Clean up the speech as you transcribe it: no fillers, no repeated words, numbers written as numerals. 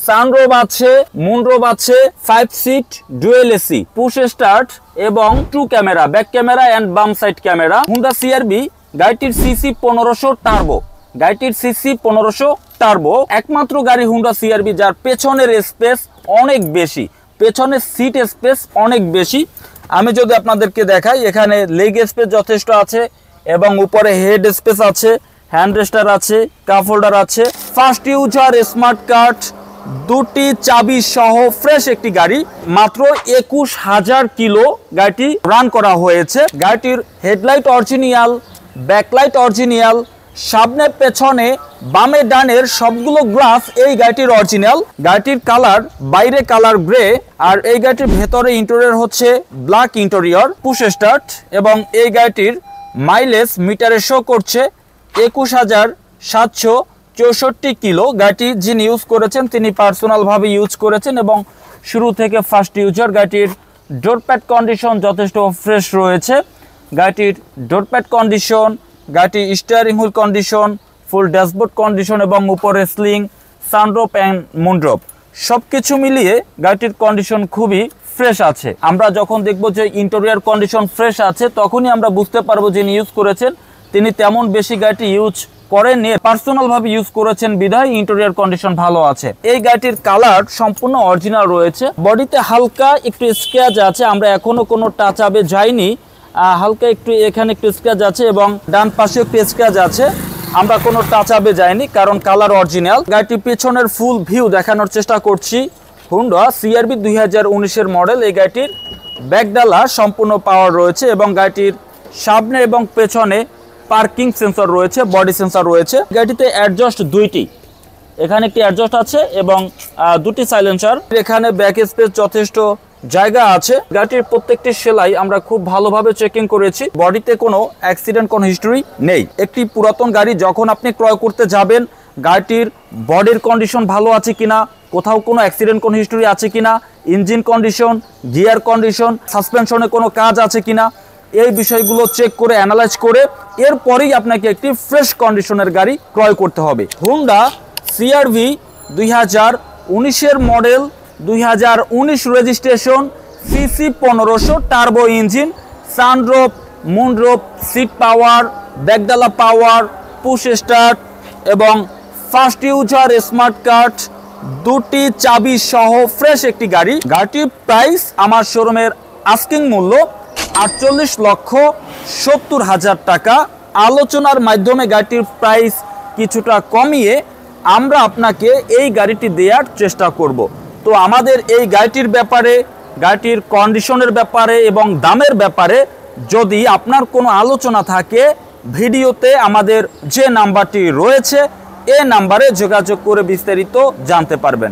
Sunroof আছে, moonroof আছে, 5 seat dual AC, push start এবং 2 ক্যামেরা, ব্যাক ক্যামেরা এন্ড বাম সাইড ক্যামেরা। হুন্ডা সিআরভি গাড়িটির সিসি 1500 টার্বো, গাড়িটির সিসি 1500 টার্বো। একমাত্র গাড়ি হুন্ডা সিআরভি যার পেছনের স্পেস অনেক বেশি, পেছনের সিট স্পেস অনেক বেশি। আমি যদি আপনাদেরকে দেখাই, এখানে লেগ স্পেস যথেষ্ট আছে এবং উপরে হেড স্পেস আছে, হ্যান্ড রেস্টার আছে, কাপ হোল্ডার আছে। ফার্স্ট ইউজার স্মার্ট কার্ড, 2টি চাবি সহ ফ্রেশ একটি গাড়ি। মাত্র 21,000 কিলো গাড়িটি রান করা হয়েছে। গাড়িটির হেডলাইট অরিজিনাল, ব্যাকলাইট অরিজিনাল, সামনে পেছনে বামে ডানের সবগুলো গ্লাস এই গাড়িটির অরিজিনাল। গাড়িটির কালার বাইরে কালার গ্রে, আর এই গাড়িটির ভেতরে ইন্টেরিয়র হচ্ছে ব্ল্যাক ইন্টেরিয়র, পুশ স্টার্ট। এবং এই গাড়িটির মাইলেজ মিটারে শো করছে 21,764 কিলো। গাড়িটি যিনি ইউজ করেছেন তিনি পার্সোনালভাবে ইউজ করেছেন এবং শুরু থেকে ফার্স্ট ইউজার। গাড়িটির ডোরপ্যাড কন্ডিশন যথেষ্ট ফ্রেশ রয়েছে। গাড়িটির ডোরপ্যাড কন্ডিশন, গাড়িটির স্টিয়ারিং হুইল কন্ডিশন, ফুল ড্যাশবোর্ড কন্ডিশন এবং উপরে স্লিং, সানরুফ অ্যান্ড মুনরুফ সবকিছু মিলিয়ে গাড়িটির কন্ডিশন খুবই ফ্রেশ আছে। আমরা যখন দেখব যে ইন্টেরিয়র কন্ডিশন ফ্রেশ আছে, তখনই আমরা বুঝতে পারবো যিনি ইউজ করেছেন তিনি তেমন বেশি গাড়িটি ইউজ করেননি, পার্সোনালভাবে ইউজ করেছেন বিধায় ইন্টেরিয়র কন্ডিশন ভালো আছে। এই গাড়িটির কালার সম্পূর্ণ অরিজিনাল রয়েছে। বডিতে হালকা একটু স্ক্র্যাচ আছে, আমরা এখনো কোনো টাচ আপে যাইনি। হালকা একটু এখানে একটু স্ক্র্যাচ আছে এবং ডান পাশে একটু স্ক্র্যাচ আছে, আমরা কোনো টাচ আপে যাইনি কারণ কালার অরিজিনাল। গাড়িটির পেছনের ফুল ভিউ দেখানোর চেষ্টা করছি। হুন্ডা সিআরভি 2019-এর মডেল। এই গাড়িটির ব্যাকডালা সম্পূর্ণ পাওয়ার রয়েছে এবং গাড়িটির সামনে এবং পেছনে পার্কিং সেন্সর রয়েছে, বডি সেন্সর রয়েছে। গাড়িটিতে অ্যাডজাস্ট 2টি, এখানে একটি অ্যাডজাস্ট আছে এবং 2টি সাইলেন্সার। এখানে ব্যাক স্পেস যথেষ্ট জায়গা আছে। গাড়িটির প্রত্যেকটি সেলাই আমরা খুব ভালোভাবে চেকিং করেছি। বডিতে কোনো অ্যাক্সিডেন্ট, কোনো হিস্টরি নেই। একটি পুরাতন গাড়ি যখন আপনি ক্রয় করতে যাবেন, গাড়িটির বডির কন্ডিশন ভালো আছে কিনা, কোথাও কোনো অ্যাক্সিডেন্ট, কোনো হিস্টরি আছে কিনা, ইঞ্জিন কন্ডিশন, গিয়ার কন্ডিশন, সাসপেনশনে কোনো কাজ আছে কিনা, এই বিষয়গুলো চেক করে অ্যানালাইজ করে এরপরেই আপনাকে একটি ফ্রেশ কন্ডিশনের গাড়ি ক্রয় করতে হবে। হুন্ডা সিআরভি 2019-এর model, 2019 registration, CC 1500 turbo engine, sunroof, moonroof, seat power, ব্যাকডালা পাওয়ার, পুশ স্টার্ট এবং ফার্স্ট ইউজার স্মার্ট কার্ড, 2টি চাবি সহ ফ্রেশ একটি গাড়ি। গাড়িটির প্রাইস আমার শোরুমের আস্কিং মূল্য 48,70,000 টাকা। আলোচনার মাধ্যমে গাড়িটির প্রাইস কিছুটা কমিয়ে আমরা আপনাকে এই গাড়িটি দেওয়ার চেষ্টা করব। তো আমাদের এই গাড়িটির ব্যাপারে, গাড়িটির কন্ডিশনের ব্যাপারে এবং দামের ব্যাপারে যদি আপনার কোনো আলোচনা থাকে, ভিডিওতে আমাদের যে নাম্বারটি রয়েছে এই নাম্বারে যোগাযোগ করে বিস্তারিত জানতে পারবেন।